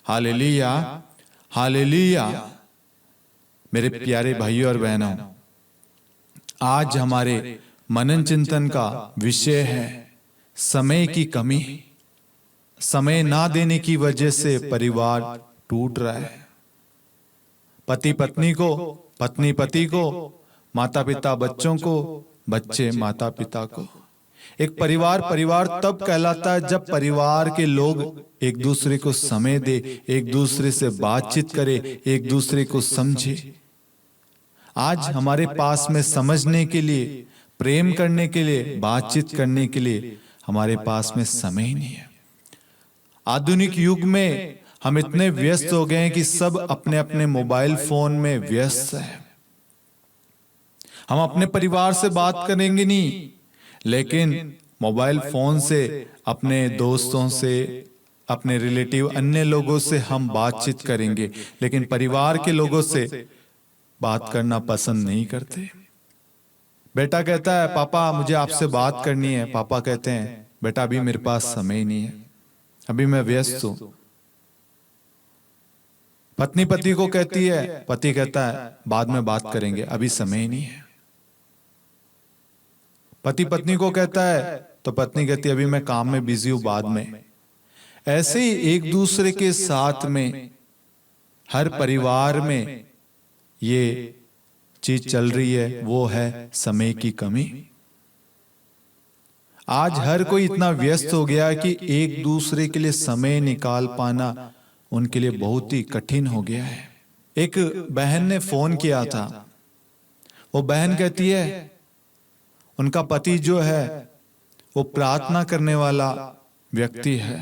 Hallelujah, hallelujah. मेरे प्यारे भाइयों और बहनों, आज हमारे मनन चिंतन का विषय है समय की कमी। समय ना देने की वजह से परिवार टूट रहा है। पति पत्नी को, पत्नी पति को, माता पिता बच्चों को, बच्चे माता पिता को। एक परिवार परिवार तब कहलाता है जब परिवार के लोग एक दूसरे को समय दे, एक दूसरे से बातचीत करे, एक दूसरे को समझे। आज हमारे पास में समझने के लिए, प्रेम करने के लिए, बातचीत करने के लिए हमारे पास में समय ही नहीं है। आधुनिक युग में हम इतने व्यस्त हो गए हैं कि सब अपने अपने मोबाइल फोन में व्यस्त हैं। हम अपने परिवार से बात करेंगे नहीं, लेकिन मोबाइल फोन से अपने दोस्तों से, अपने रिलेटिव, अन्य लोगों से हम बातचीत करेंगे, लेकिन परिवार के लोगों से बात करना पसंद नहीं करते। बेटा कहता है पापा मुझे आपसे बात करनी है, पापा कहते हैं बेटा अभी मेरे पास समय नहीं है, अभी मैं व्यस्त हूं। पत्नी पति को कहती है, पति कहता है बाद में बात करेंगे, अभी समय नहीं है। पति पत्नी को कहता है तो पत्नी कहती है अभी मैं काम में बिजी हूं, बाद में। ऐसे ही एक दूसरे के साथ में हर परिवार में ये चीज चल रही है, वो है समय की कमी। आज हर कोई इतना व्यस्त हो गया कि एक दूसरे के लिए समय निकाल पाना उनके लिए बहुत ही कठिन हो गया है। एक बहन ने फोन किया था। वो बहन कहती है उनका पति जो है वो प्रार्थना करने वाला व्यक्ति है,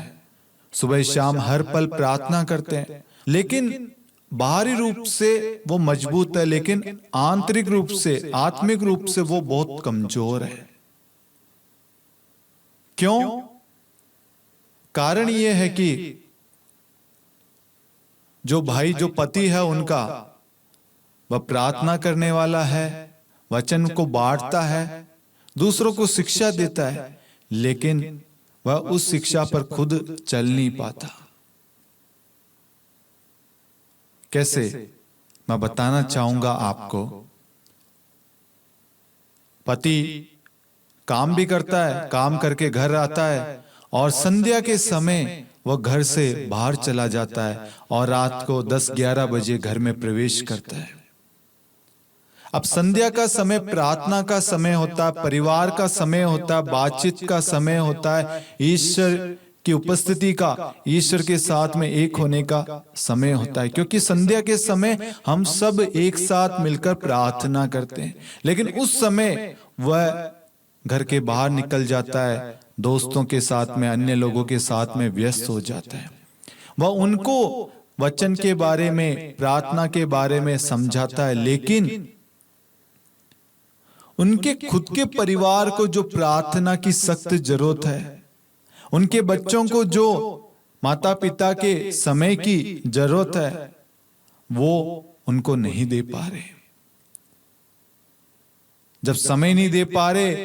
सुबह शाम हर पल प्रार्थना करते हैं, लेकिन बाहरी रूप से वो मजबूत है, लेकिन आंतरिक रूप से, आत्मिक रूप से वो बहुत कमजोर है। क्यों? कारण ये है कि जो भाई, जो पति है उनका, वह प्रार्थना करने वाला है, वचन को बांटता है, दूसरों को शिक्षा देता है, लेकिन वह उस शिक्षा पर खुद चल नहीं पाता। कैसे? मैं बताना चाहूंगा आपको। पति काम भी करता है, काम करके घर आता है और संध्या के समय वह घर से बाहर चला जाता है और रात को 10-11 बजे घर में प्रवेश करता है। अब संध्या का समय प्रार्थना का समय होता है, परिवार का समय होता है, बातचीत का समय होता है, ईश्वर की उपस्थिति का, ईश्वर के साथ में एक होने का समय होता है। क्योंकि संध्या के समय हम सब एक साथ मिलकर प्रार्थना करते हैं, लेकिन उस समय वह घर के बाहर निकल जाता है, दोस्तों के साथ में, अन्य लोगों के साथ में व्यस्त हो जाता है। वह उनको वचन के बारे में, प्रार्थना के बारे में समझाता है, लेकिन उनके खुद के परिवार को जो प्रार्थना की सख्त जरूरत है, उनके बच्चों को जो माता पिता के समय की जरूरत है, वो उनको नहीं दे पा रहे। जब समय नहीं दे पा रहे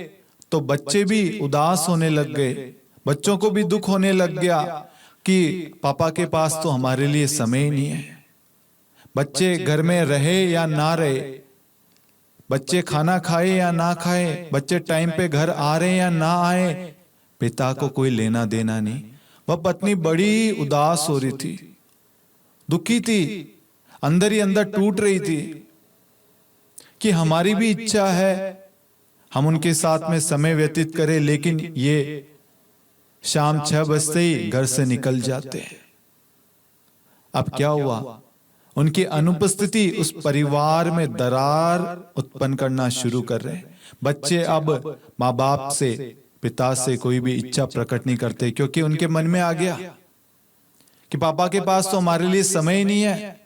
तो बच्चे भी उदास होने लग गए, बच्चों को भी दुख होने लग गया कि पापा के पास तो हमारे लिए समय ही नहीं है। बच्चे घर में रहे या ना रहे, बच्चे खाना खाए या ना खाए, बच्चे टाइम पे घर आ रहे या ना आए, पिता को कोई लेना देना नहीं। वह पत्नी बड़ी उदास हो रही थी, दुखी थी, अंदर ही अंदर टूट रही थी कि हमारी भी इच्छा है हम उनके साथ में समय व्यतीत करें, लेकिन ये शाम 6 बजते ही घर से निकल जाते हैं। अब क्या हुआ? उनकी अनुपस्थिति उस परिवार में दरार उत्पन्न करना शुरू कर रहे हैं। बच्चे अब माँ बाप से, पिता से कोई भी इच्छा प्रकट नहीं करते, क्योंकि उनके मन में आ गया कि पापा के पास तो हमारे लिए समय ही नहीं है।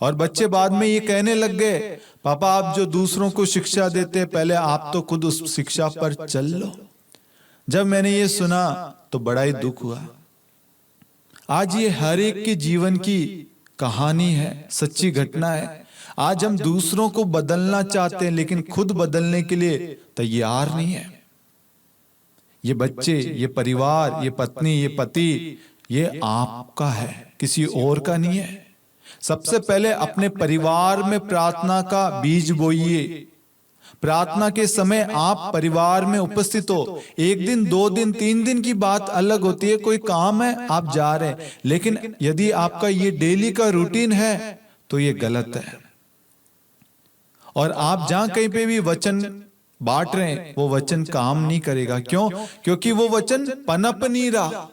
और बच्चे बाद में ये कहने लग गए, पापा आप जो दूसरों को शिक्षा देते हैं, पहले आप तो खुद उस शिक्षा पर चल लो। जब मैंने ये सुना तो बड़ा ही दुख हुआ। आज ये हर एक के जीवन की कहानी है, सच्ची घटना है। आज हम दूसरों को बदलना चाहते हैं, लेकिन खुद बदलने के लिए तैयार नहीं है। ये बच्चे, ये परिवार, ये पत्नी, ये पति, ये आपका है, किसी और का नहीं है। सबसे पहले अपने परिवार में प्रार्थना का बीज बोइए। प्रार्थना के समय आप परिवार में उपस्थित हो। एक दिन, 2 दिन, 3 दिन की बात अलग होती है, कोई काम है आप जा रहे हैं, लेकिन यदि आपका ये डेली का रूटीन है तो ये गलत है। और आप जहां कहीं पे भी वचन बांट रहे हैं, वो वचन काम नहीं करेगा। क्यों? क्योंकि वो वचन पनप नहीं रहा,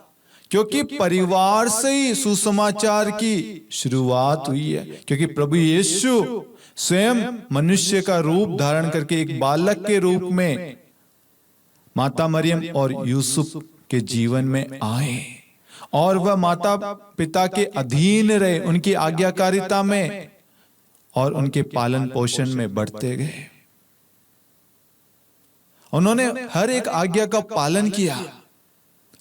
क्योंकि परिवार से ही सुसमाचार की शुरुआत हुई है। क्योंकि प्रभु यीशु स्वयं मनुष्य का रूप धारण करके एक बालक के रूप में माता मरियम और यूसुफ के जीवन में आए, और वह माता पिता के अधीन रहे, उनकी आज्ञाकारिता में और उनके पालन पोषण में बढ़ते गए। उन्होंने हर एक आज्ञा का पालन किया।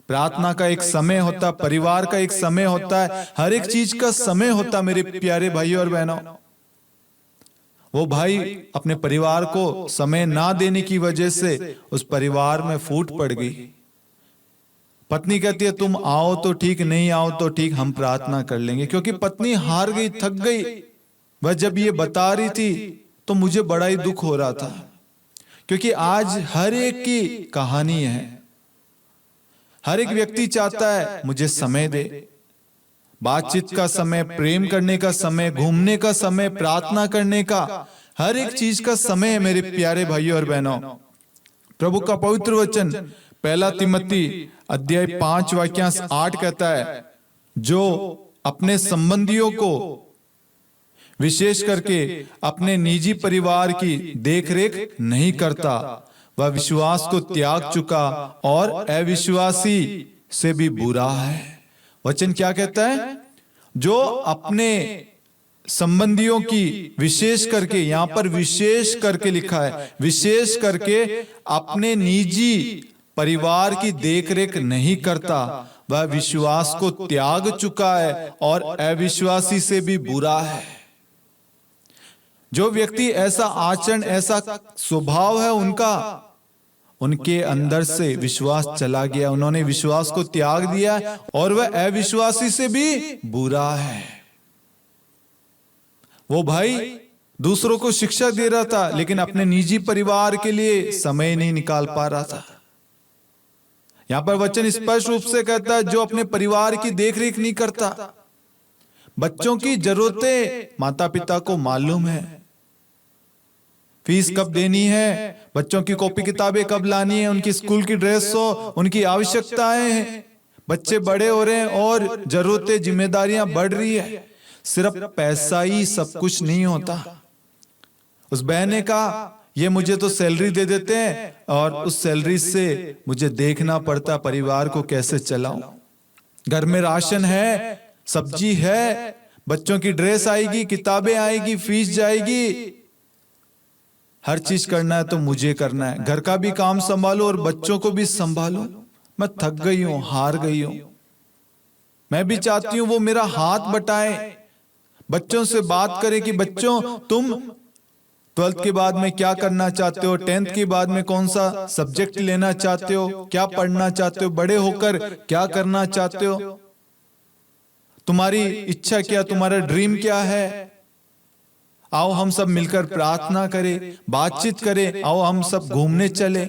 प्रार्थना का एक समय होता, परिवार का एक समय होता है, हर एक चीज का समय होता। मेरे प्यारे भाइयों और बहनों, वो भाई अपने परिवार को समय ना देने की वजह से उस परिवार में फूट पड़ गई। पत्नी कहती है तुम आओ तो ठीक, नहीं आओ तो ठीक, हम प्रार्थना कर लेंगे। क्योंकि पत्नी हार गई, थक गई। वह जब ये बता रही थी तो मुझे बड़ा ही दुख हो रहा था, क्योंकि आज हर एक की कहानी है। हर एक व्यक्ति चाहता है मुझे समय दे, बातचीत का समय, प्रेम करने का समय, घूमने का समय, प्रार्थना करने का, हर एक चीज का समय है। मेरे प्यारे भाइयों और बहनों, प्रभु का पवित्र वचन 1 तिमोथी अध्याय 5 वाक्यांश 8 कहता है, जो अपने संबंधियों को विशेष करके अपने निजी परिवार की देखरेख नहीं करता, वह विश्वास को त्याग चुका और अविश्वासी से भी बुरा है। वचन क्या कहता है? जो अपने संबंधियों की, विशेष करके, यहां पर विशेष करके लिखा है, विशेष करके अपने निजी परिवार की देखरेख नहीं करता, वह विश्वास को त्याग चुका है और अविश्वासी से भी बुरा है। जो व्यक्ति ऐसा आचरण, ऐसा स्वभाव है उनका, उनके अंदर से विश्वास चला गया, उन्होंने विश्वास को त्याग दिया और वह अविश्वासी से भी बुरा है। वो भाई दूसरों को शिक्षा दे रहा था, लेकिन अपने निजी परिवार के लिए समय नहीं निकाल पा रहा था। यहां पर वचन स्पष्ट रूप से कहता है, जो अपने परिवार की देखरेख नहीं करता। बच्चों की जरूरतें माता पिता को मालूम है, फीस कब देनी है, बच्चों की कॉपी किताबें कब लानी है, उनकी स्कूल की ड्रेस हो, उनकी आवश्यकताएं हैं। बच्चे बड़े हो रहे हैं और जरूरतें, जिम्मेदारियां बढ़ रही है। सिर्फ पैसा ही सब कुछ नहीं होता। उस बहन ने कहा, ये मुझे तो सैलरी दे देते हैं और उस सैलरी से मुझे देखना पड़ता परिवार को कैसे चलाऊं। घर में राशन है, सब्जी है, बच्चों की ड्रेस आएगी, किताबें आएगी, फीस जाएगी, हर चीज करना है तो मुझे करना है। घर का भी काम संभालो और बच्चों को भी संभालो। मैं थक गई हूं, हार गई हूं। मैं भी चाहती हूं वो मेरा हाथ बटाए, बच्चों से बात करें कि बच्चों तुम 12th के बाद में क्या करना चाहते हो, 10th के बाद में कौन सा सब्जेक्ट लेना चाहते हो, क्या पढ़ना चाहते हो, बड़े होकर क्या करना चाहते हो, तुम्हारी इच्छा क्या, तुम्हारा ड्रीम क्या है। आओ हम सब मिलकर प्रार्थना करें, बातचीत करें, आओ हम सब घूमने चले।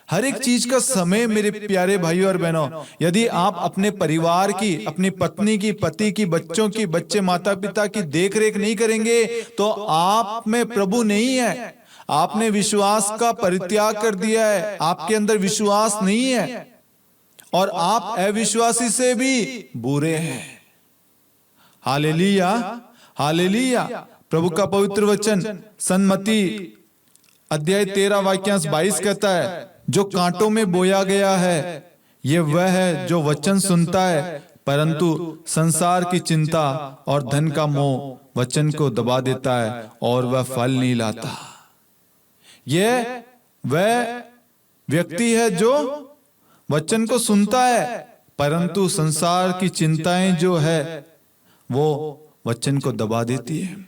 हर एक चीज का समय मेरे प्यारे भाइयों और बहनों, यदि आप अपने परिवार की, अपनी पत्नी की, पति की, बच्चों की, बच्चे माता पिता की देखरेख नहीं करेंगे तो आप में प्रभु नहीं है। आपने विश्वास का परित्याग कर दिया है, आपके अंदर विश्वास नहीं है और आप अविश्वासी से भी बुरे हैं। Hallelujah, hallelujah. प्रभु का पवित्र वचन सन्मति अध्याय 13 वाक्यांश 22 कहता है, जो कांटों में बोया गया है ये वह है जो वचन सुनता है, परंतु संसार की चिंता और धन का मोह वचन को दबा देता है और वह फल नहीं लाता। यह वह व्यक्ति है जो वचन को सुनता है, परंतु संसार की चिंताएं जो है वो वचन को दबा देती है।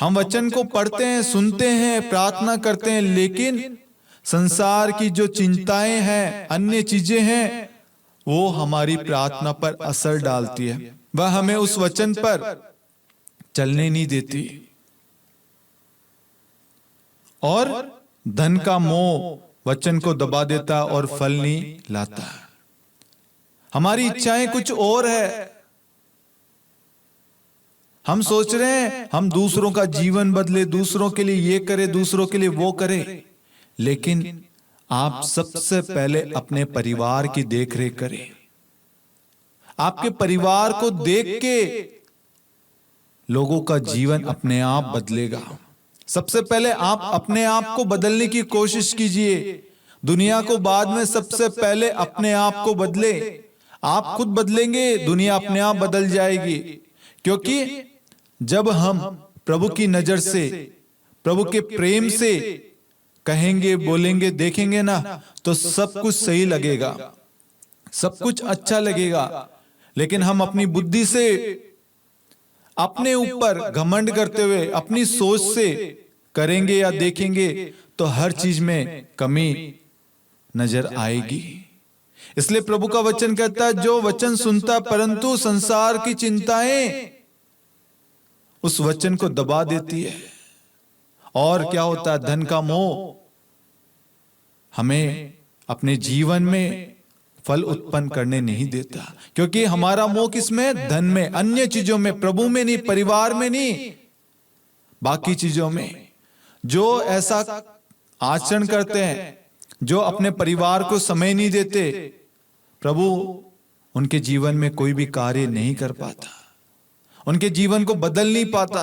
हम वचन को पढ़ते हैं, सुनते हैं, प्रार्थना करते हैं, लेकिन संसार की जो चिंताएं हैं, अन्य चीजें हैं, वो हमारी प्रार्थना पर असर डालती है, वह हमें उस वचन पर चलने नहीं देती। और धन का मोह वचन को दबा देता और फल नहीं लाता। हमारी इच्छाएं कुछ और है। हम सोच रहे हैं हम दूसरों का जीवन बदले, दूसरों के लिए ये करे, दूसरों के लिए वो करे, लेकिन आप सबसे पहले अपने परिवार की देखरेख करें। आपके परिवार को देख के लोगों का जीवन अपने आप बदलेगा। सबसे पहले आप अपने आप को बदलने की कोशिश कीजिए। दुनिया को बाद में, सबसे पहले अपने आप को बदले। आप खुद बदलेंगे, दुनिया अपने आप बदल जाएगी। क्योंकि जब हम प्रभु की नजर से, प्रभु के प्रेम से कहेंगे, बोलेंगे, देखेंगे ना, तो सब कुछ सही लगेगा, सब कुछ अच्छा लगेगा। लेकिन हम अपनी बुद्धि से, अपने ऊपर घमंड करते हुए, अपनी सोच से करेंगे या देखेंगे तो हर चीज में कमी नजर आएगी। इसलिए प्रभु का वचन कहता है, जो वचन सुनता परंतु संसार की चिंताएं उस वचन को दबा देती है। और क्या होता है, धन का मोह हमें अपने जीवन में फल उत्पन्न करने नहीं देता। क्योंकि हमारा मोह किसमें? धन में, अन्य चीजों में, प्रभु में नहीं, परिवार में नहीं, बाकी चीजों में। जो ऐसा आचरण करते हैं, जो अपने परिवार को समय नहीं देते, प्रभु उनके जीवन में कोई भी कार्य नहीं कर पाता, उनके जीवन को बदल नहीं पाता।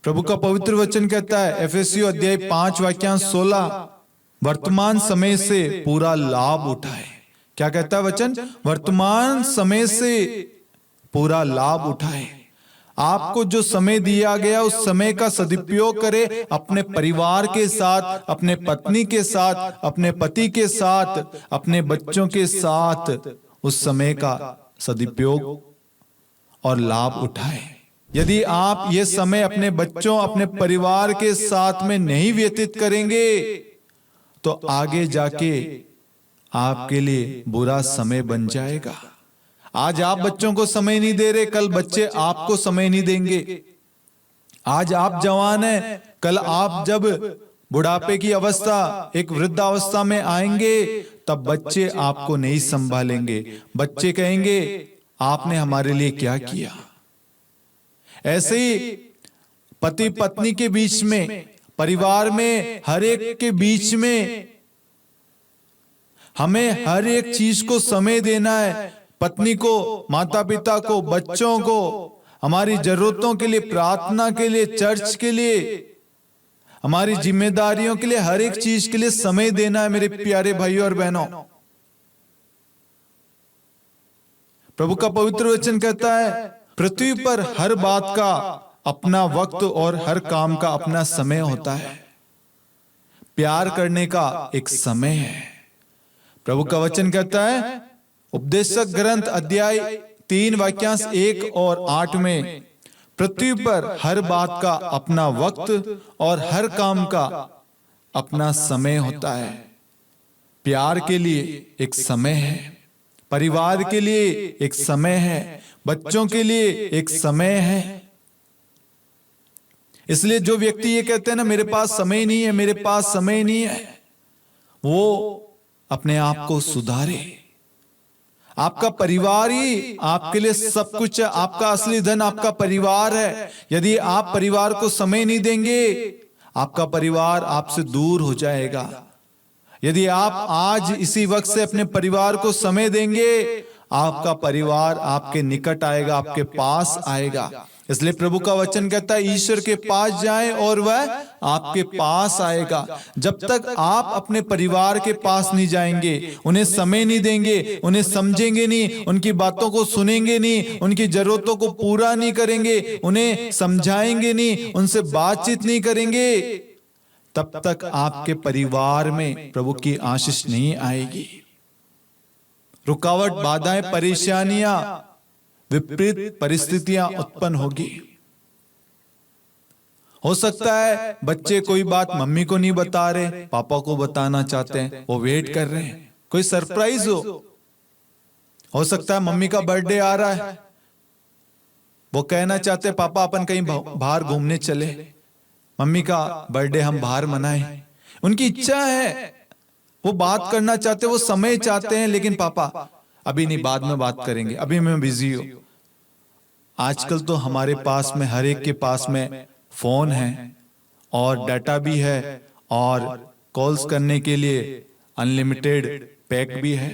प्रभु का पवित्र वचन कहता है, एफेसियों अध्याय 5 वाक्यांश 16, वर्तमान समय से पूरा लाभ उठाए। क्या कहता है वचन? वर्तमान समय से पूरा लाभ उठाए। आपको जो समय दिया गया उस समय का सदुपयोग करें। अपने परिवार के साथ, अपने पत्नी के साथ, अपने पति के साथ, अपने बच्चों के साथ उस समय का सदुपयोग और लाभ उठाए। यदि आप ये समय अपने बच्चों, अपने परिवार के साथ में नहीं व्यतीत करेंगे तो आगे जाके आपके लिए बुरा समय बन जाएगा। आज आप बच्चों को समय नहीं दे रहे, कल बच्चे आपको समय नहीं देंगे। आज आप जवान हैं, कल आप जब बुढ़ापे की अवस्था, एक वृद्धावस्था में आएंगे, तब बच्चे आपको नहीं संभालेंगे। बच्चे कहेंगे आपने हमारे लिए क्या किया। ऐसे ही पति पत्नी के बीच में, परिवार में, हर एक के बीच में हमें हर एक चीज को समय देना है। पत्नी को, माता पिता को, बच्चों को, हमारी जरूरतों के लिए, प्रार्थना के लिए, चर्च के लिए, हमारी जिम्मेदारियों के लिए, हर एक चीज के लिए समय देना है। मेरे प्यारे भाइयों और बहनों, प्रभु का पवित्र वचन कहता है, पृथ्वी पर हर बात का अपना वक्त और हर काम का अपना समय होता है। प्यार करने का एक समय है। प्रभु का वचन कहता है, उपदेशक ग्रंथ अध्याय 3 वाक्यांश 1 और 8 में, पृथ्वी पर हर बात का अपना वक्त और हर काम का अपना समय होता है। प्यार के लिए एक समय है, परिवार के लिए एक समय है, बच्चों के लिए एक समय है। इसलिए जो व्यक्ति ये कहते हैं ना, मेरे पास समय नहीं है, मेरे पास समय नहीं है, वो अपने आप को सुधारे। आपका परिवार ही आपके लिए सब कुछ है। आपका असली धन आपका परिवार है। यदि आप परिवार को समय नहीं देंगे, आपका परिवार आपसे दूर हो जाएगा। यदि आप आज इसी वक्त से अपने परिवार को समय देंगे, आपका परिवार आपके निकट आएगा, आपके पास आएगा। इसलिए प्रभु का वचन कहता है, ईश्वर के पास जाएं और वह आपके पास आएगा। जब तक आप अपने परिवार के पास नहीं जाएंगे, उन्हें समय नहीं देंगे, उन्हें समझेंगे नहीं, उनकी बातों को सुनेंगे नहीं, उनकी जरूरतों को पूरा नहीं करेंगे, उन्हें समझाएंगे नहीं, उनसे बातचीत नहीं करेंगे, तब तक आपके परिवार में प्रभु की आशीष नहीं आएगी। रुकावट, बाधाएं, परेशानियां, विपरीत परिस्थितियां उत्पन्न होगी। हो सकता है बच्चे कोई बात मम्मी को नहीं बता रहे, पापा को बताना चाहते हैं, वो वेट कर रहे हैं, कोई सरप्राइज हो। हो सकता है मम्मी का बर्थडे आ रहा है, वो कहना चाहते पापा अपन कहीं बाहर घूमने चले, मम्मी का बर्थडे हम बाहर मनाएं। उनकी इच्छा है, वो बात करना चाहते, वो समय चाहते हैं, लेकिन पापा अभी नहीं, बाद में बात करेंगे, अभी मैं बिजी हूं। आजकल तो हमारे पास में, हर एक के पास में फोन है और डाटा भी है और कॉल्स करने के लिए अनलिमिटेड पैक भी है।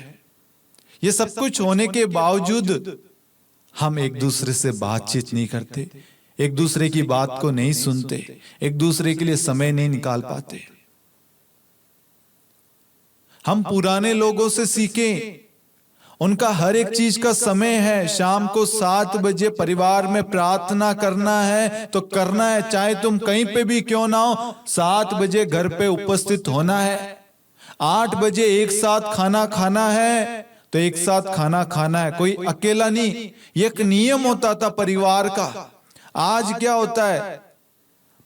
ये सब कुछ होने के बावजूद हम एक दूसरे से बातचीत नहीं करते, एक दूसरे की बात को नहीं सुनते, एक दूसरे के लिए समय नहीं निकाल पाते। हम पुराने लोगों से सीखें, उनका हर एक चीज का समय है। शाम को 7 बजे परिवार में प्रार्थना करना है तो करना है, चाहे तुम कहीं पे भी क्यों ना हो, 7 बजे घर पे उपस्थित होना है। 8 बजे एक साथ खाना खाना है तो एक साथ खाना खाना है, कोई अकेला नहीं। ये एक नियम होता था परिवार का। आज क्या होता है,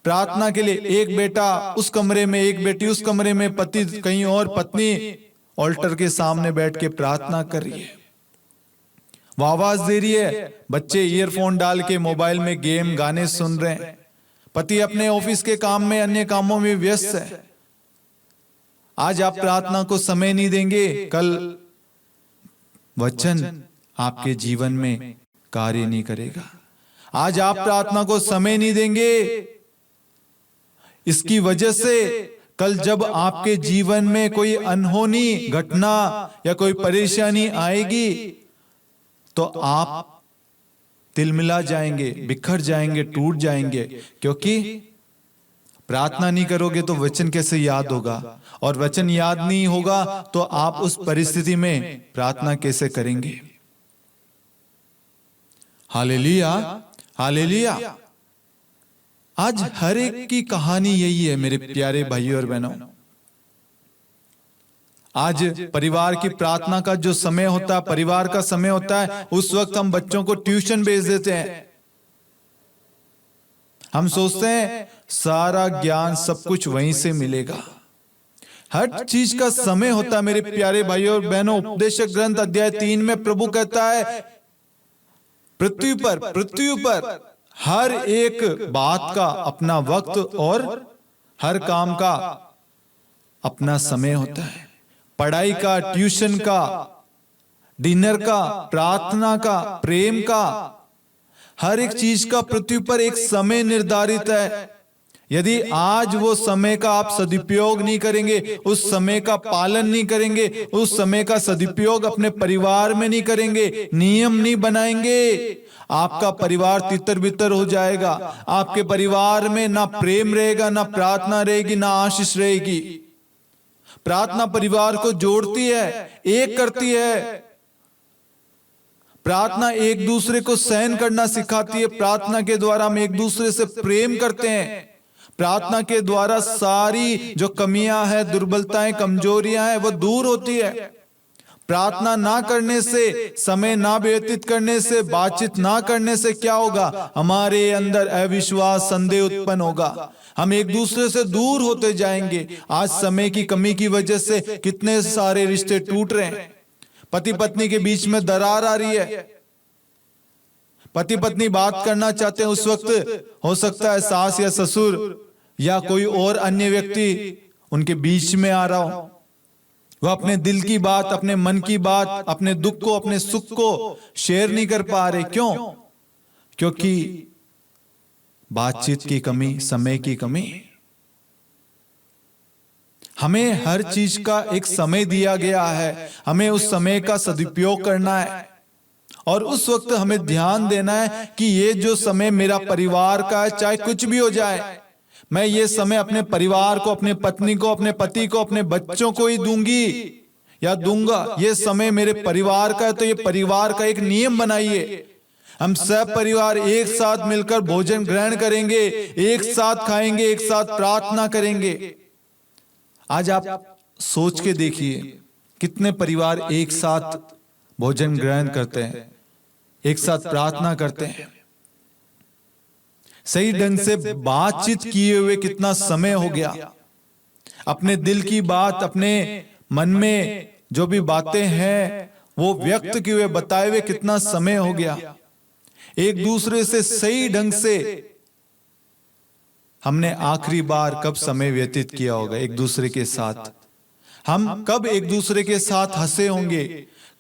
प्रार्थना के लिए एक बेटा उस कमरे में, एक बेटी उस कमरे में, पति कहीं और, पत्नी ऑल्टर के सामने बैठ के प्रार्थना कर रही है, वो आवाज दे रही है, बच्चे ईयरफोन डाल के मोबाइल में गेम गाने सुन रहे हैं, पति अपने ऑफिस के काम में, अन्य कामों में व्यस्त है। आज आप प्रार्थना को समय नहीं देंगे, कल वचन आपके जीवन में कार्य नहीं करेगा। आज आप प्रार्थना को समय नहीं देंगे, इसकी वजह से कल जब आपके जीवन में कोई अनहोनी घटना या कोई परेशानी आएगी तो आप तिलमिला जाएंगे, बिखर जाएंगे, टूट जाएंगे। क्योंकि प्रार्थना नहीं करोगे तो वचन कैसे याद होगा, और वचन याद नहीं होगा तो आप उस परिस्थिति में प्रार्थना कैसे करेंगे। Hallelujah, hallelujah. आज हर एक की कहानी यही है मेरे प्यारे भाइयों और बहनों। आज परिवार की प्रार्थना का जो समय होता है, परिवार का समय होता है, उस वक्त हम बच्चों को ट्यूशन भेज देते हैं। हम सोचते हैं सारा ज्ञान सब कुछ वहीं से मिलेगा। हर चीज का समय होता है मेरे प्यारे भाइयों और बहनों। उपदेशक ग्रंथ अध्याय 3 में प्रभु कहता है, पृथ्वी पर हर एक बात का अपना वक्त और हर काम का अपना समय होता है। पढ़ाई का, ट्यूशन का, डिनर का, प्रार्थना का, प्रेम का, हर एक चीज का पृथ्वी पर एक समय निर्धारित है। यदि आज वो समय का आप सदुपयोग नहीं करेंगे, उस समय का पालन नहीं करेंगे, उस समय का सदुपयोग अपने परिवार में नहीं करेंगे, नियम नहीं बनाएंगे, आपका परिवार तितर बितर हो जाएगा। आपके परिवार में ना प्रेम रहेगा, ना प्रार्थना रहेगी, ना आशीष रहेगी। प्रार्थना परिवार को जोड़ती है, एक करती है। प्रार्थना एक दूसरे को सहन करना सिखाती है। प्रार्थना के द्वारा हम एक दूसरे से प्रेम करते हैं। प्रार्थना के द्वारा सारी जो कमियां हैं, दुर्बलताएं, कमजोरियां हैं, वो दूर होती है। प्रार्थना ना करने से, समय ना व्यतीत करने से, बातचीत ना करने से क्या होगा, हमारे अंदर अविश्वास, संदेह उत्पन्न होगा। हम एक दूसरे से दूर होते जाएंगे। आज समय की कमी की वजह से कितने सारे रिश्ते टूट रहे हैं। पति पत्नी के बीच में दरार आ रही है। पति पत्नी बात करना चाहते हैं, उस वक्त हो सकता है सास या ससुर या कोई और अन्य व्यक्ति उनके बीच में आ रहा हो। वह अपने दिल की बात, अपने मन की बात, अपने दुख को, अपने सुख को शेयर नहीं कर पा रहे। क्यों? क्योंकि बातचीत की कमी, समय की कमी। हमें हर चीज का एक समय दिया गया है, हमें उस समय का सदुपयोग करना है। और उस वक्त हमें ध्यान देना है कि ये जो समय मेरा परिवार का है, चाहे कुछ भी हो जाए, मैं ये समय अपने परिवार को, अपने पत्नी को, अपने पति को, अपने बच्चों को ही दूंगी या दूंगा। ये समय मेरे परिवार का है, तो ये परिवार का एक नियम बनाइए। हम सब परिवार एक साथ मिलकर भोजन ग्रहण करेंगे, एक साथ खाएंगे, एक साथ प्रार्थना करेंगे। आज आप सोच के देखिए, कितने परिवार एक साथ भोजन ग्रहण करते हैं, एक साथ प्रार्थना करते हैं, सही ढंग से बातचीत किए हुए कितना समय हो गया। अपने दिल की बात, अपने मन में जो भी बातें हैं वो व्यक्त किए हुए बताए हुए कितना समय हो गया। एक दूसरे से सही ढंग से हमने आखिरी बार कब समय व्यतीत किया होगा एक दूसरे के साथ? हम कब एक दूसरे के साथ हंसे होंगे?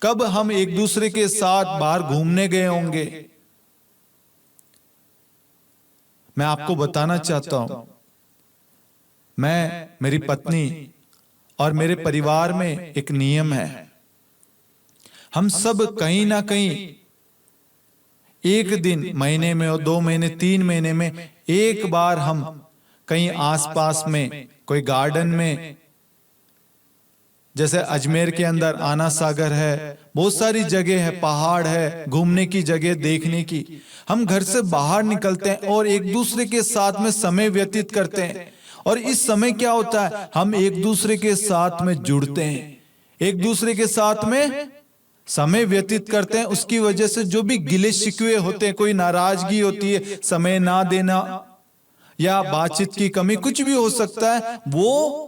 कब हम एक दूसरे के साथ बाहर घूमने गए होंगे? मैं आपको बताना चाहता हूं, मैं, मेरी पत्नी और मेरे परिवार में एक नियम है, हम सब कहीं ना कहीं एक दिन, महीने में और 2 महीने 3 महीने में एक बार हम कहीं आसपास में कोई गार्डन में, जैसे अजमेर के अंदर आना सागर है, बहुत सारी जगह है, पहाड़ है, घूमने की जगह, देखने की, हम घर से बाहर निकलते हैं और एक दूसरे के साथ में समय व्यतीत करते हैं। और इस समय क्या होता है, हम एक दूसरे के साथ में जुड़ते हैं, एक दूसरे के साथ में समय व्यतीत करते हैं। उसकी वजह से जो भी गिले शिकवे होते हैं, कोई नाराजगी होती है, समय ना देना या बातचीत की कमी, कुछ भी हो सकता है, वो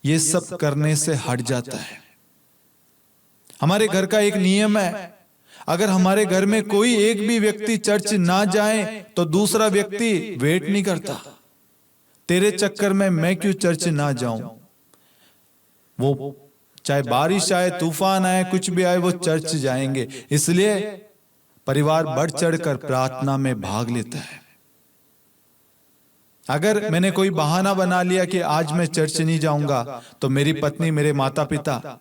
ये सब करने से हट जाता है। हमारे घर का एक नियम है, अगर हमारे घर में कोई एक भी व्यक्ति चर्च ना जाए तो दूसरा व्यक्ति वेट नहीं करता, तेरे चक्कर में मैं क्यों चर्च ना जाऊं। वो चाहे बारिश आए, तूफान आए, कुछ भी आए, वो चर्च जाएंगे। इसलिए परिवार बढ़ चढ़कर प्रार्थना में भाग लेता है। अगर मैंने कोई बहाना बना लिया कि आज मैं चर्च नहीं जाऊंगा, तो मेरी पत्नी, मेरे माता पिता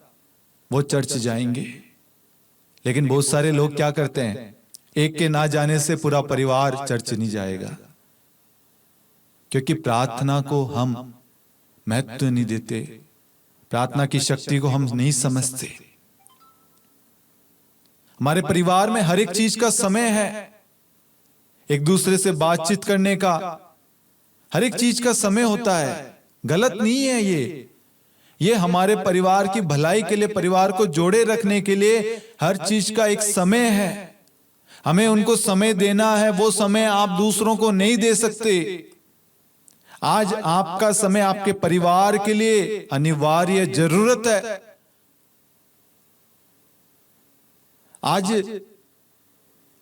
वो चर्च जाएंगे। लेकिन बहुत सारे लोग क्या करते हैं, एक के ना जाने से पूरा परिवार चर्च नहीं जाएगा, क्योंकि प्रार्थना को हम महत्व नहीं देते, प्रार्थना की शक्ति को हम नहीं समझते। हमारे परिवार में हर एक चीज का समय है, एक दूसरे से बातचीत करने का हर एक चीज का समय होता है। गलत नहीं है ये हमारे परिवार की भलाई के लिए, परिवार को जोड़े रखने के लिए हर चीज का एक समय है। हमें उनको समय देना है, वो समय आप दूसरों को नहीं दे सकते। आज आपका समय आपके परिवार के लिए अनिवार्य जरूरत है। आज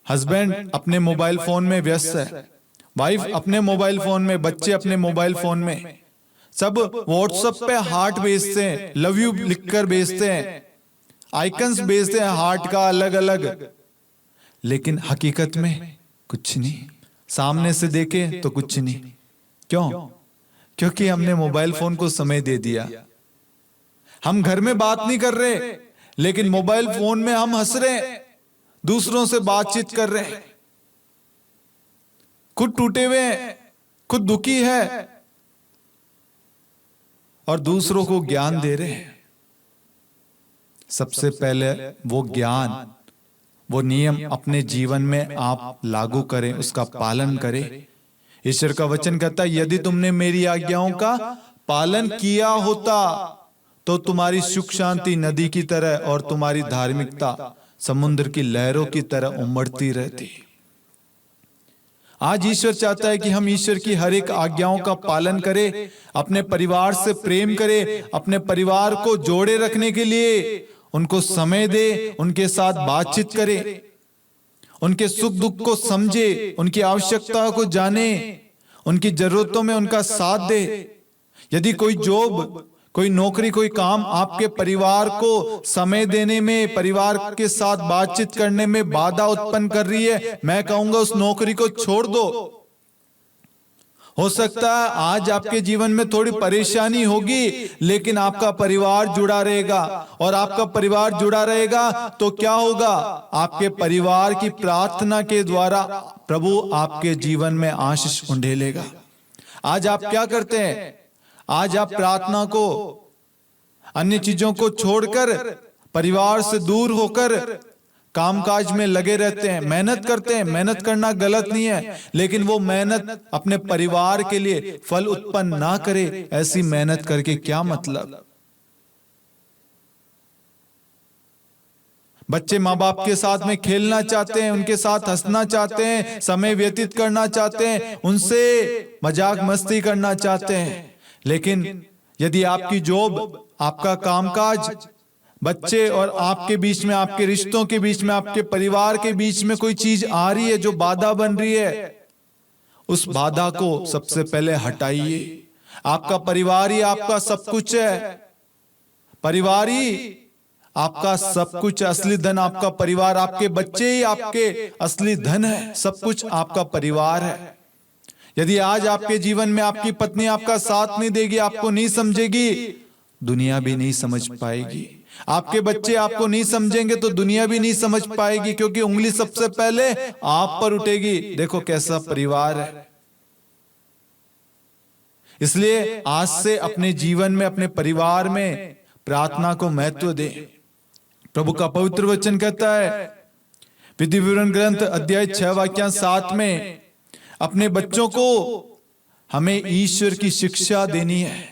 हस्बैंड अपने मोबाइल फोन में व्यस्त है, वाइफ अपने मोबाइल फोन में, बच्चे अपने मोबाइल फोन में, सब व्हाट्सएप पे हार्ट भेजते हैं, लव यू लिखकर भेजते हैं, आइकन्स भेजते हैं हार्ट का अलग अलग, लेकिन हकीकत में कुछ नहीं। सामने से देखे तो कुछ नहीं। क्यों? क्योंकि हमने मोबाइल फोन को समय दे दिया। हम घर में बात नहीं कर रहे, लेकिन मोबाइल फोन में हम हंस रहे, दूसरों से बातचीत कर रहे हैं, खुद टूटे हुए हैं, खुद दुखी है और दूसरों को ज्ञान दे रहे हैं। सबसे पहले वो ज्ञान, वो नियम अपने जीवन में आप लागू करें, उसका पालन करें। ईश्वर का वचन कहता है, यदि तुमने मेरी आज्ञाओं का पालन किया होता तो तुम्हारी सुख शांति नदी की तरह और तुम्हारी धार्मिकता समुद्र की लहरों की तरह उमड़ती रहती। आज ईश्वर चाहता है कि हम ईश्वर की हर एक आज्ञाओं का पालन करें, अपने परिवार से प्रेम करें, अपने परिवार को जोड़े रखने के लिए उनको समय दे, उनके साथ बातचीत करें, उनके सुख दुख को समझे, उनकी आवश्यकता को जाने, उनकी जरूरतों में उनका साथ दे। यदि कोई जॉब, कोई नौकरी, कोई काम आपके परिवार को समय देने में, परिवार के साथ बातचीत करने में बाधा उत्पन्न कर रही है, मैं कहूंगा उस नौकरी को छोड़ दो। हो सकता है आज आपके जीवन में थोड़ी परेशानी होगी, लेकिन आपका परिवार जुड़ा रहेगा, और आपका परिवार जुड़ा रहेगा तो क्या होगा, आपके परिवार की प्रार्थना के द्वारा प्रभु आपके जीवन में आशीष उंडेलेगा। आज आप क्या करते हैं? आज आप प्रार्थना को, अन्य चीजों को छोड़कर, परिवार से दूर होकर कामकाज में लगे रहते हैं, मेहनत करते हैं। मेहनत करना गलत नहीं है, लेकिन वो मेहनत अपने परिवार के लिए फल उत्पन्न ना करे। ऐसी मेहनत करके क्या मतलब? बच्चे माँ बाप के साथ में खेलना चाहते हैं, उनके साथ हंसना चाहते हैं, समय व्यतीत करना चाहते हैं, उनसे मजाक मस्ती करना चाहते हैं, लेकिन यदि आपकी जॉब, आपका कामकाज बच्चे और आपके बीच में, आपके रिश्तों के बीच में, आपके परिवार के बीच में कोई चीज आ रही है जो बाधा बन रही है, उस बाधा को सबसे पहले हटाइए। आपका परिवार ही आपका सब कुछ है, परिवार ही आपका सब कुछ, असली धन आपका परिवार, आपके बच्चे ही आपके असली धन है, सब कुछ आपका परिवार है। यदि आज आपके जीवन में आपकी पत्नी आपका साथ नहीं देगी, आपको नहीं समझेगी, दुनिया भी नहीं समझ पाएगी। आपके बच्चे आपको नहीं समझेंगे तो दुनिया भी नहीं समझ पाएगी, क्योंकि उंगली सबसे पहले आप पर उठेगी। देखो कैसा परिवार है। इसलिए आज से अपने जीवन में, अपने परिवार में प्रार्थना को महत्व दें। प्रभु का पवित्र वचन कहता है विधि विवरण ग्रंथ अध्याय 6 वाक्य 7 में, अपने बच्चों को हमें ईश्वर की शिक्षा देनी है।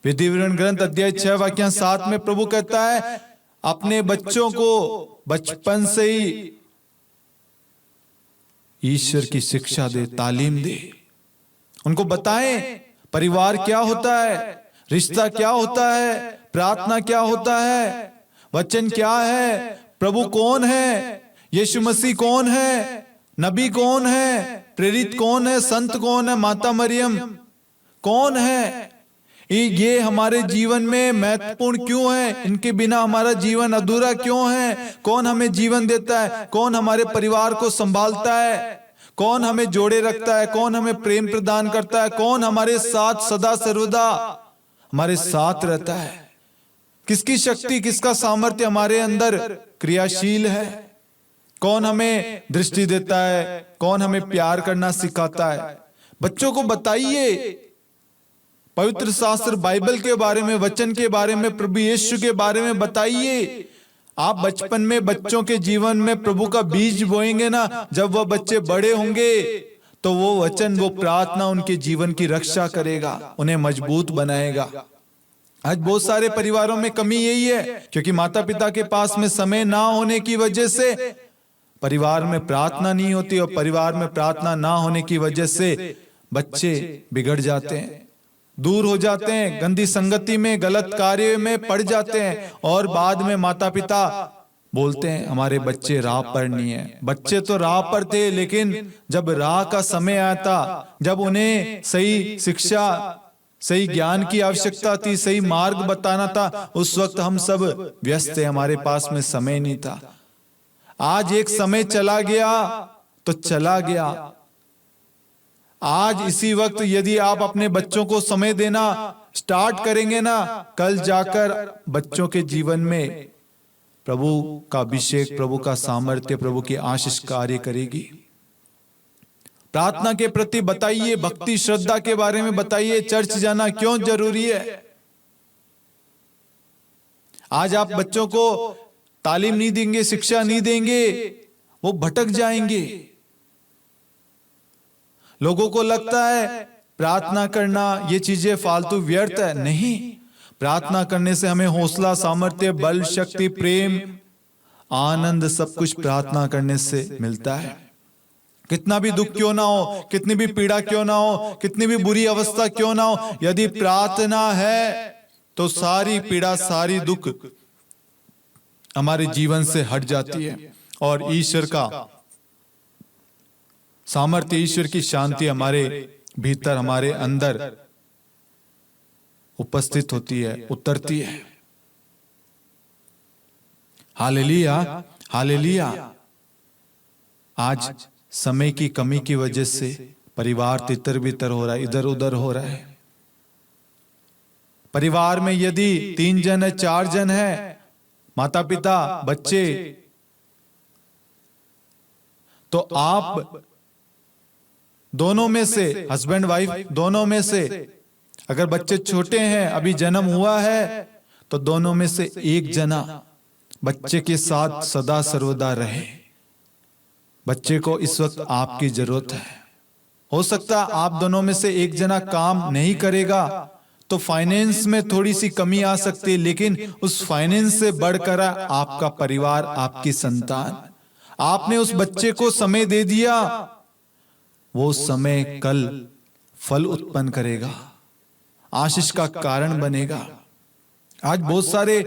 विधि विवरण ग्रंथ अध्याय 6 वाक्य 7 में प्रभु कहता है अपने बच्चों को बचपन से ही ईश्वर की शिक्षा दे, तालीम दे, उनको बताएं परिवार क्या होता है, रिश्ता क्या होता है, प्रार्थना क्या होता है, वचन क्या है, प्रभु कौन है, यीशु मसीह कौन है, नबी कौन है, प्रेरित कौन है, संत कौन है, माता मरियम कौन है, ये हमारे जीवन में महत्वपूर्ण क्यों है, इनके बिना हमारा जीवन अधूरा क्यों है, कौन हमें जीवन देता है, कौन हमारे परिवार को संभालता है, कौन हमें जोड़े रखता है, कौन हमें प्रेम प्रदान करता है, कौन हमारे साथ सदा सर्वदा हमारे साथ रहता है, किसकी शक्ति, किसका सामर्थ्य हमारे अंदर क्रियाशील है, कौन हमें दृष्टि देता है, कौन हमें प्यार करना सिखाता है। बच्चों को बताइए पवित्र शास्त्र बाइबल के बारे में, वचन के बारे में, प्रभु यीशु के बारे में बताइए। आप बचपन में बच्चों के जीवन में प्रभु का बीज बोएंगे ना, जब वह बच्चे बड़े होंगे तो वो वचन, वो प्रार्थना उनके जीवन की रक्षा करेगा, उन्हें मजबूत बनाएगा। आज बहुत सारे परिवारों में कमी यही है, क्योंकि माता पिता के पास में समय ना होने की वजह से परिवार में प्रार्थना नहीं होती, और परिवार में प्रार्थना ना होने की वजह से बच्चे बिगड़ जाते हैं, दूर हो जाते हैं, गंदी संगति में, गलत कार्य में पड़ जाते हैं, और बाद में माता पिता बोलते हैं हमारे बच्चे राह पर नहीं है। बच्चे तो राह पर थे, लेकिन जब राह का समय आया था, जब उन्हें सही शिक्षा, सही ज्ञान की आवश्यकता थी, सही मार्ग बताना था, उस वक्त हम सब व्यस्त थे, हमारे पास में समय नहीं था। आज एक समय चला गया तो चला गया। आज इसी वक्त यदि आप अपने बच्चों को समय देना स्टार्ट करेंगे ना, कल जाकर बच्चों के जीवन में प्रभु का अभिषेक, प्रभु का सामर्थ्य, प्रभु की आशीष कार्य करेगी। प्रार्थना के प्रति बताइए, भक्ति श्रद्धा के बारे में बताइए, चर्च जाना क्यों जरूरी है। आज आप बच्चों को तालीम नहीं देंगे, शिक्षा नहीं देंगे, वो भटक जाएंगे। लोगों को लगता है प्रार्थना करना ये चीजें फालतू व्यर्थ है। नहीं, प्रार्थना करने से हमें हौसला, सामर्थ्य, बल, शक्ति, प्रेम, आनंद सब कुछ प्रार्थना करने से मिलता है। कितना भी दुख क्यों ना हो, कितनी भी पीड़ा क्यों ना हो, कितनी भी बुरी अवस्था क्यों ना हो, यदि प्रार्थना है तो सारी पीड़ा, सारी दुख हमारे जीवन से हट जाती है, और ईश्वर का सामर्थ्य, ईश्वर की शांति हमारे भीतर, हमारे अंदर उपस्थित होती है, उतरती है। Hallelujah, hallelujah. आज समय की कमी की वजह से परिवार तितर बितर हो रहा है, इधर उधर हो रहा है। परिवार में यदि 3 जन है, 4 जन है, माता पिता, बच्चे, तो आप दोनों में से, हस्बैंड वाइफ दोनों में से, अगर बच्चे छोटे हैं, अभी जन्म हुआ है, तो दोनों में से एक जना बच्चे के साथ सदा सर्वदा रहे। बच्चे को इस वक्त आपकी जरूरत है। हो सकता है आप दोनों में से एक जना काम नहीं करेगा तो फाइनेंस में थोड़ी सी कमी आ सकती है, लेकिन उस फाइनेंस से बढ़कर आपका परिवार, आपकी संतान। आपने उस बच्चे को समय दे दिया, वो समय कल फल उत्पन्न करेगा, आशीष का कारण बनेगा। आज बहुत सारे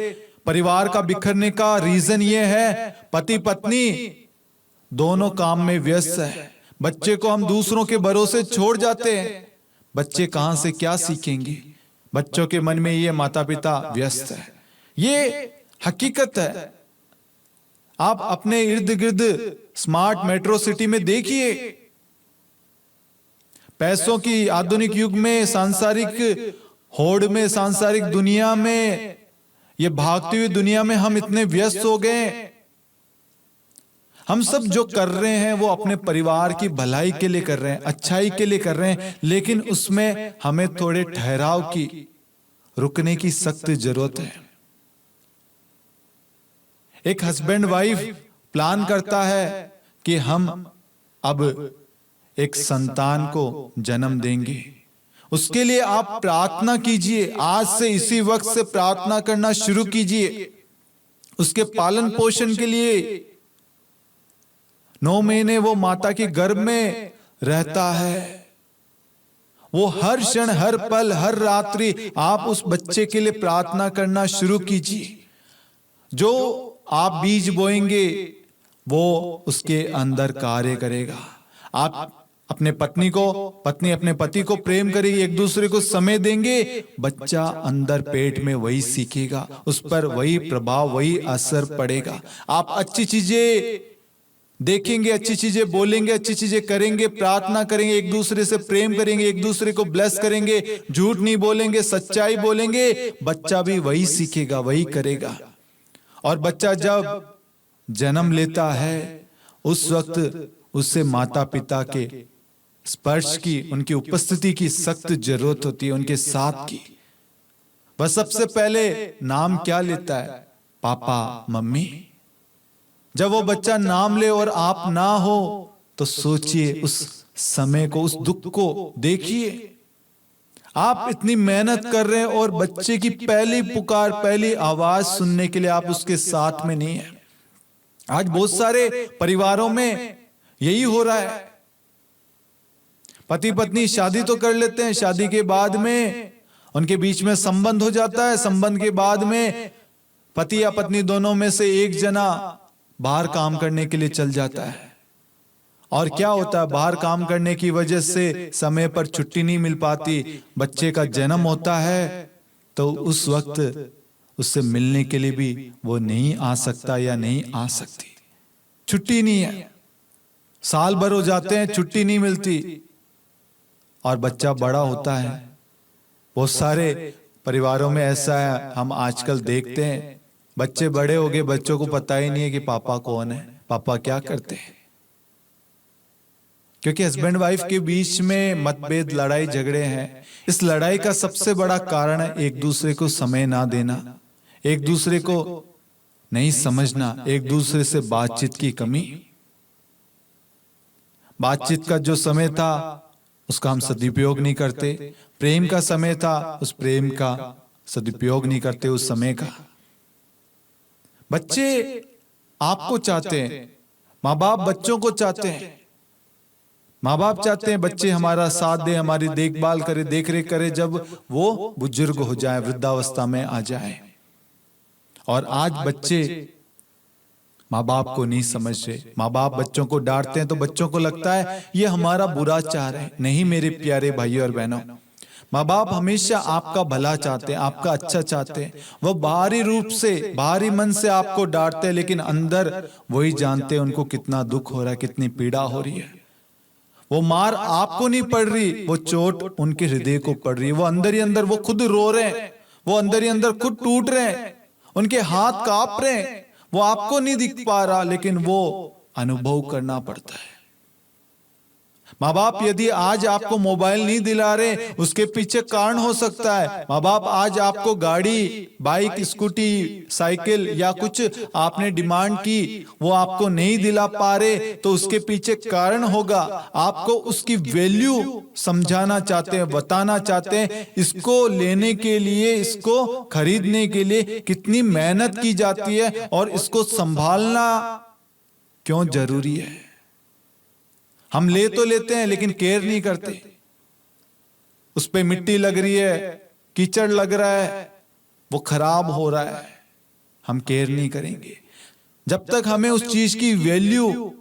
परिवार का बिखरने का रीजन ये है, पति पत्नी दोनों काम में व्यस्त है। बच्चे को हम दूसरों के भरोसे छोड़ जाते हैं, बच्चे कहां से क्या सीखेंगे? बच्चों के मन में ये माता पिता व्यस्त है, ये हकीकत है। आप अपने इर्द गिर्द स्मार्ट मेट्रो सिटी में देखिए, पैसों की आधुनिक युग में, सांसारिक होड़ में, सांसारिक दुनिया में, ये भागती हुई दुनिया में हम इतने व्यस्त हो गए। हम सब जो कर रहे हैं वो अपने परिवार की भलाई के लिए कर रहे हैं, अच्छाई के लिए कर रहे हैं, लेकिन उसमें हमें थोड़े ठहराव की, रुकने की सख्त जरूरत है। एक हस्बैंड वाइफ प्लान करता है कि हम अब एक संतान को जन्म देंगे, उसके लिए आप प्रार्थना कीजिए, आज से इसी वक्त से प्रार्थना करना शुरू कीजिए। उसके पालन पोषण के लिए 9 महीने वो माता के गर्भ में रहता है। वो हर क्षण, हर पल, हर रात्रि आप उस बच्चे के लिए प्रार्थना करना शुरू कीजिए। जो आप बीज बोएंगे वो उसके अंदर कार्य करेगा। आप अपने पत्नी अपने पति को प्रेम करेगी, एक दूसरे को समय देंगे, बच्चा अंदर पेट में वही सीखेगा, उस पर वही प्रभाव, वही असर पड़ेगा। आप अच्छी चीजें देखेंगे, अच्छी चीजें बोलेंगे, अच्छी चीजें करेंगे, प्रार्थना करेंगे, एक दूसरे से प्रेम करेंगे, एक दूसरे को ब्लेस करेंगे, झूठ नहीं बोलेंगे, सच्चाई बोलेंगे, बच्चा भी वही सीखेगा, वही करेगा। और बच्चा जब जन्म लेता है उस वक्त उससे माता पिता के स्पर्श की, उनकी उपस्थिति की सख्त जरूरत होती है, उनके साथ की। वह सबसे पहले नाम क्या लेता है? पापा, मम्मी। जब वो बच्चा नाम ले और आप ना हो तो सोचिए उस समय को, उस दुख को देखिए। आप इतनी मेहनत कर रहे हैं और बच्चे की पहली पुकार, पहली आवाज सुनने के लिए आप उसके साथ में नहीं है। आज बहुत सारे परिवारों में यही हो रहा है। पति पत्नी शादी तो कर लेते हैं, शादी के बाद में उनके बीच में संबंध हो जाता है, संबंध के बाद में पति या पत्नी दोनों में से एक जना बाहर काम करने के लिए चल जाता है। और क्या होता है, बाहर काम करने की वजह से समय पर छुट्टी नहीं मिल पाती, बच्चे का जन्म होता है तो उस वक्त उससे मिलने के लिए भी वो नहीं आ सकता या नहीं आ सकती, छुट्टी नहीं है। साल भर हो जाते हैं, छुट्टी नहीं मिलती और बच्चा बड़ा होता है। बहुत सारे परिवारों में ऐसा है, हम आजकल देखते हैं, बच्चे बड़े हो गए, बच्चों को पता ही नहीं है कि पापा कौन है, पापा क्या करते हैं। क्योंकि हस्बैंड वाइफ के बीच में मतभेद, लड़ाई झगड़े हैं। इस लड़ाई का सबसे बड़ा कारण है एक दूसरे को समय ना देना, एक दूसरे को नहीं समझना, एक दूसरे से बातचीत की कमी। बातचीत का जो समय था उसका हम सदुपयोग नहीं करते, प्रेम का समय था उस प्रेम का सदुपयोग नहीं करते, उस समय का। बच्चे आपको चाहते हैं, माँ बाप बच्चों को चाहते हैं। माँ बाप चाहते हैं बच्चे हमारा साथ दे, हमारी देखभाल करे, देख रेख करे जब वो बुजुर्ग हो जाए, वृद्धावस्था में आ जाए। और आज बच्चे माँ बाप को नहीं समझ रहे। माँ बाप बच्चों को डांटते हैं तो बच्चों को लगता है ये हमारा बुरा चाह रहे हैं। नहीं मेरे प्यारे भाइयों और बहनों, माँ बाप हमेशा आपका भला चाहते हैं, आपका अच्छा चाहते हैं। वो बाहरी रूप से, बाहरी मन से आपको डांटते हैं, लेकिन अंदर वही जानते हैं उनको कितना दुख हो रहा है, कितनी पीड़ा हो रही है। वो मार आपको नहीं पड़ रही, वो चोट उनके हृदय को पड़ रही है। वो अंदर ही अंदर वो खुद रो रहे हैं, वो अंदर ही अंदर खुद टूट रहे हैं, उनके हाथ कांप रहे हैं। वो आपको नहीं दिख पा रहा, लेकिन वो अनुभव करना पड़ता है। माँ बाप यदि आज आपको मोबाइल नहीं दिला रहे, उसके पीछे कारण हो सकता है। माँ बाप आज आपको गाड़ी, बाइक, स्कूटी, साइकिल या कुछ आपने डिमांड की, वो आपको नहीं दिला पा रहे, तो उसके पीछे कारण होगा। आपको उसकी वैल्यू समझाना चाहते हैं, बताना चाहते हैं, इसको लेने के लिए, इसको खरीदने के लिए कितनी मेहनत की जाती है और इसको संभालना क्यों जरूरी है। हम ले तो लेते हैं लेकिन केयर नहीं करते। उस पे मिट्टी लग रही है, कीचड़ लग रहा है, वो खराब हो रहा है। हम केयर नहीं करेंगे। जब तक हमें उस चीज की वैल्यू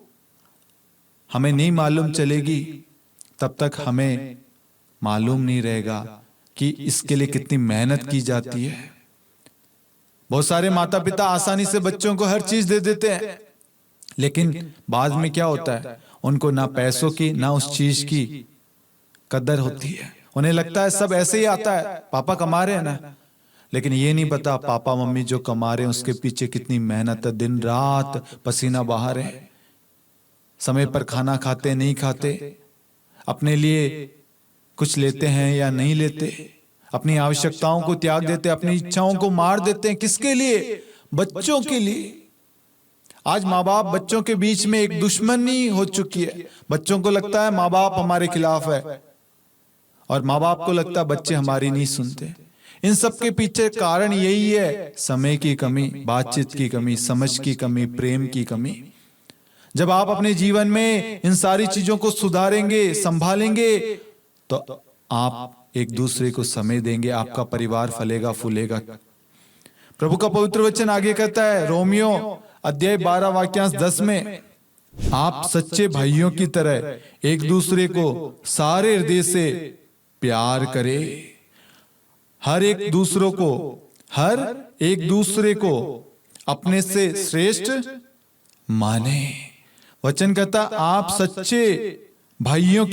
हमें नहीं मालूम चलेगी, तब तक हमें मालूम नहीं रहेगा कि इसके लिए कितनी मेहनत की जाती है। बहुत सारे माता पिता आसानी से बच्चों को हर चीज दे देते हैं, लेकिन बाद में क्या होता है, उनको ना पैसों की ना उस चीज की कदर होती है। उन्हें लगता है सब ऐसे ही आता है, पापा कमा रहे हैं ना, लेकिन ये नहीं पता पापा मम्मी जो कमा रहे हैं उसके पीछे कितनी मेहनत है, दिन रात पसीना बहा रहे हैं, समय पर खाना खाते नहीं खाते, अपने लिए कुछ लेते हैं या नहीं लेते, अपनी आवश्यकताओं को त्याग देते, अपनी इच्छाओं को मार देते हैं। किसके लिए? बच्चों के लिए। आज माँ बाप बच्चों के बीच में एक दुश्मनी हो चुकी है। बच्चों को लगता है माँ बाप हमारे खिलाफ है, और माँ बाप को लगता है बच्चे हमारी नहीं सुनते। इन सब के पीछे कारण यही है, समय की कमी, बातचीत की कमी, समझ की कमी, प्रेम की कमी। जब आप अपने जीवन में इन सारी चीजों को सुधारेंगे, संभालेंगे, तो आप एक दूसरे को समय देंगे, आपका परिवार फलेगा फूलेगा। प्रभु का पवित्र वचन आगे कहता है, रोमियो अध्याय 12 वाक्यांश 10 में, आप सच्चे भाइयों की तरह एक दूसरे को सारे हृदय से प्यार करें, हर एक दूसरे को अपने से श्रेष्ठ माने। वचन कहता आप सच्चे भाइयों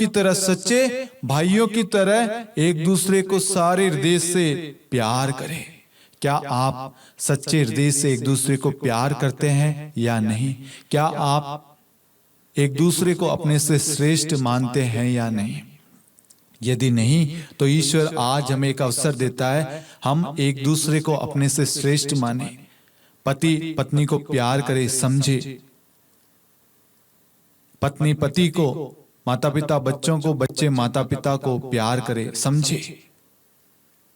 की तरह एक दूसरे को सारे हृदय से प्यार करें। क्या आप सच्चे हृदय से एक दूसरे को प्यार करते हैं या नहीं? क्या आप एक दूसरे को अपने से श्रेष्ठ मानते हैं या नहीं? यदि नहीं, तो ईश्वर आज हमें एक अवसर देता है, हम एक दूसरे को अपने से श्रेष्ठ माने। पति पत्नी को प्यार करे, समझे। पत्नी पति को, माता पिता बच्चों को, बच्चे माता पिता को प्यार करे, समझे।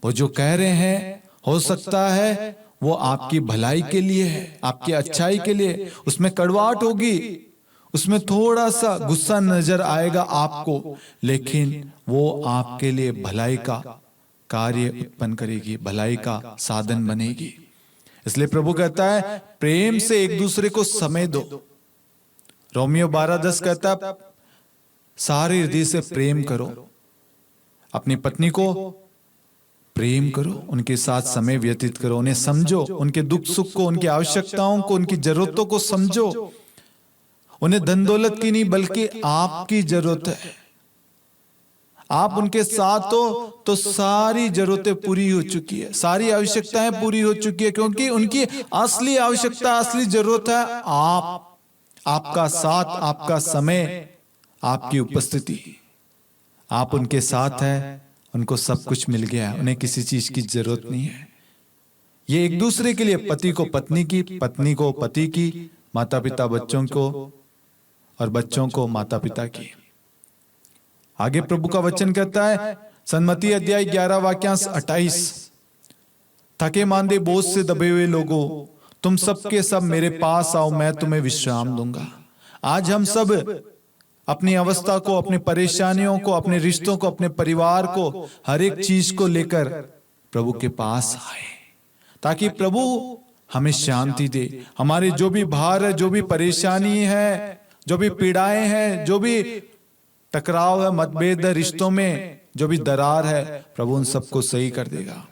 वो जो कह रहे हैं हो सकता है वो आपकी भलाई के लिए है, आपकी अच्छाई के लिए। उसमें कड़वाहट होगी, उसमें थोड़ा सा गुस्सा नजर आएगा आपको, लेकिन वो आपके लिए भलाई का कार्य उत्पन्न करेगी, भलाई का साधन बनेगी। इसलिए प्रभु कहता है प्रेम से एक दूसरे को समय दो। रोमियो 12:10 कहता है सारे हृदय से प्रेम करो, अपनी पत्नी को प्रेम करो, उनके साथ समय व्यतीत करो, उन्हें समझो, उनके दुख सुख को, उनकी आवश्यकताओं को, उनकी जरूरतों को समझो। उन्हें धन दौलत की नहीं बल्कि आपकी जरूरत है। आप उनके साथ हो तो सारी जरूरतें पूरी हो चुकी है, सारी आवश्यकताएं पूरी हो चुकी है, क्योंकि उनकी असली आवश्यकता, असली जरूरत है आपका साथ, आपका समय, आपकी उपस्थिति। आप उनके साथ हैं, उनको सब कुछ मिल गया है, उन्हें किसी चीज की जरूरत नहीं है। ये एक दूसरे के लिए, पति को पत्नी की, पत्नी को पति की, माता पिता बच्चों को, और बच्चों को माता पिता की। आगे प्रभु का वचन कहता है सन्मति अध्याय 11 वाक्यांश 28, थके मांदे बोझ से दबे हुए लोगों, तुम सबके सब मेरे पास आओ, मैं तुम्हें विश्राम दूंगा। आज हम सब अपनी अवस्था को, अपनी परेशानियों को, अपने रिश्तों को, अपने परिवार को, हर एक चीज को लेकर प्रभु के पास आए, ताकि प्रभु हमें शांति दे। हमारे जो भी भार है, जो भी परेशानी है, जो भी पीड़ाएं हैं, जो भी टकराव है, मतभेद है, रिश्तों में जो भी दरार है, प्रभु उन सबको सही कर देगा।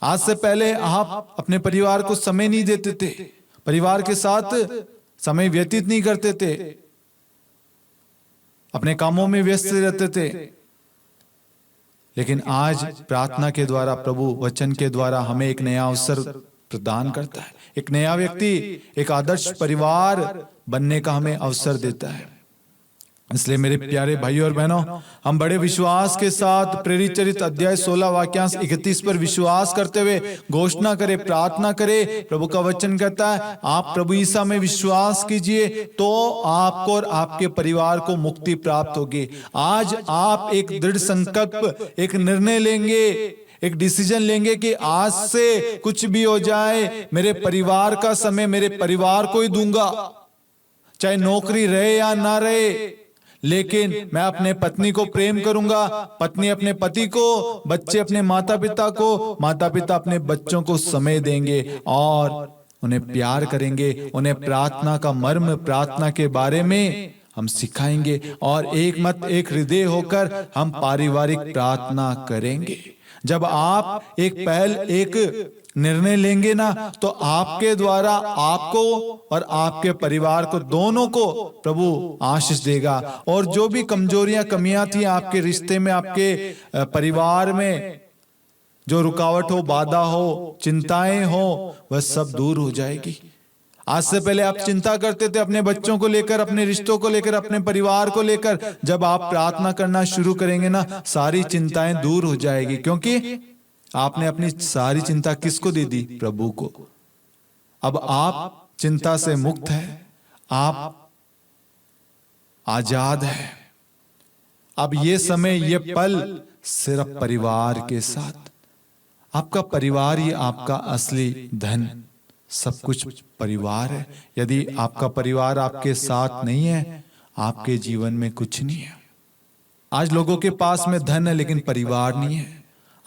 आज से पहले आप अपने परिवार को समय नहीं देते थे, परिवार के साथ समय व्यतीत नहीं करते थे, अपने कामों में व्यस्त रहते थे, लेकिन आज प्रार्थना के द्वारा, प्रभु वचन के द्वारा हमें एक नया अवसर प्रदान करता है। एक नया व्यक्ति, एक आदर्श परिवार बनने का हमें अवसर देता है। इसलिए मेरे प्यारे भाइयों और बहनों, हम बड़े विश्वास के साथ प्रेरित चरित्र अध्याय 16 वाक्यांश 31 पर विश्वास करते हुए घोषणा करें, प्रार्थना करें। प्रभु का वचन कहता है आप प्रभु ईसा में विश्वास कीजिए तो आपको और आपके परिवार को मुक्ति प्राप्त होगी। आज आप एक दृढ़ संकल्प, एक निर्णय लेंगे, एक डिसीजन लेंगे कि आज से कुछ भी हो जाए, मेरे परिवार का समय मेरे परिवार को ही दूंगा, चाहे नौकरी रहे या ना रहे, लेकिन मैं अपने पत्नी को प्रेम करूंगा, पत्नी अपने पति को, बच्चे अपने माता पिता को, माता पिता अपने बच्चों को समय देंगे, और उन्हें प्यार करेंगे, उन्हें प्रार्थना का मर्म, प्रार्थना के बारे में हम सिखाएंगे और एक मत एक हृदय होकर हम पारिवारिक प्रार्थना करेंगे। जब आप एक पहल, एक निर्णय लेंगे ना, तो आपके द्वारा आपको और आपके परिवार को, दोनों को प्रभु आशीष देगा। और जो भी कमजोरियां, कमियां थी आपके रिश्ते में, आपके परिवार में, जो रुकावट हो, बाधा हो, चिंताएं हो, वह सब दूर हो जाएगी। आज से पहले आप चिंता करते थे अपने बच्चों को लेकर, अपने रिश्तों को लेकर, अपने परिवार को लेकर। जब आप प्रार्थना करना शुरू करेंगे ना, सारी चिंताएं दूर हो जाएगी, क्योंकि आपने अपनी सारी चिंता किसको दे दी? प्रभु को। अब आप चिंता से मुक्त है, आप आजाद है। अब ये समय, ये पल सिर्फ परिवार के साथ। आपका परिवार ही आपका असली धन, सब कुछ परिवार है। यदि आपका परिवार आपके साथ नहीं है, आपके जीवन में कुछ नहीं है। आज लोगों के पास में धन है लेकिन परिवार नहीं है।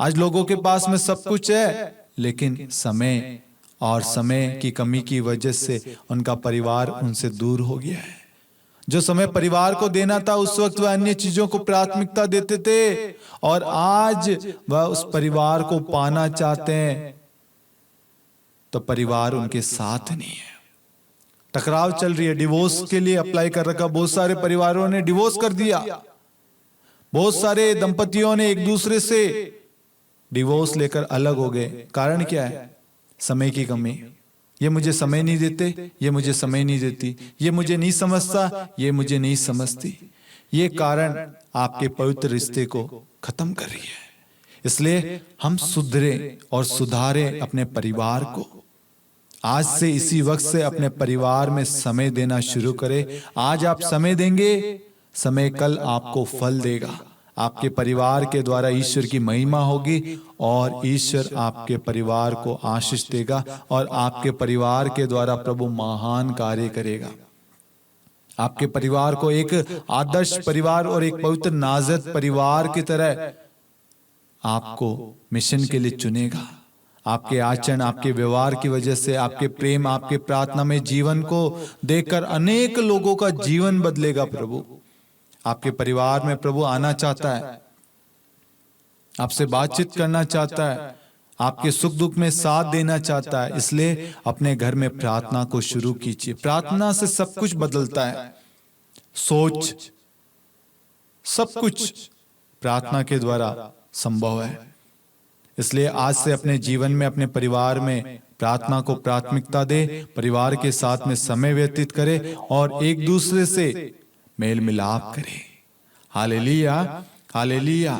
आज लोगों के पास में सब कुछ है लेकिन समय और समय की कमी की वजह से उनका परिवार उनसे दूर हो गया है। जो समय परिवार को देना था, उस वक्त वह अन्य चीजों को प्राथमिकता देते थे, और आज वह उस परिवार को पाना चाहते हैं तो परिवार उनके साथ नहीं है। टकराव चल रही है, डिवोर्स के लिए अप्लाई कर रखा। बहुत सारे परिवारों ने डिवोर्स कर दिया, बहुत सारे दंपतियों ने एक दूसरे से डिवोर्स लेकर अलग हो गए। कारण क्या है? समय की कमी। ये मुझे समय नहीं देते, ये मुझे समय नहीं देती, ये मुझे नहीं समझता, ये मुझे नहीं समझती। ये कारण आपके पवित्र रिश्ते को खत्म कर रही है। इसलिए हम सुधरे और सुधारें अपने परिवार को। आज से, इसी वक्त से अपने परिवार में समय देना शुरू करें। आज आप समय देंगे, समय कल आपको फल देगा। आपके परिवार के द्वारा ईश्वर की महिमा होगी और ईश्वर आपके परिवार को आशीष देगा और आपके परिवार के द्वारा प्रभु महान कार्य करेगा। आपके परिवार को एक आदर्श परिवार और एक पवित्र नाज़त परिवार की तरह आपको मिशन के लिए चुनेगा। आपके आचरण, आपके व्यवहार की वजह से, आपके प्रेम, आपके प्रार्थना में जीवन को देखकर अनेक लोगों का जीवन बदलेगा। प्रभु आपके परिवार में प्रभु आना चाहता है, आपसे बातचीत करना चाहता है, आपके सुख दुख में साथ देना चाहता है। इसलिए अपने घर में प्रार्थना को शुरू कीजिए। प्रार्थना से सब कुछ बदलता है। सोच, सब कुछ प्रार्थना के द्वारा संभव है। इसलिए आज से अपने जीवन में, अपने परिवार में प्रार्थना को प्राथमिकता दे, परिवार के साथ में समय व्यतीत करे और एक दूसरे से मेल मिलाप करे। Hallelujah, hallelujah.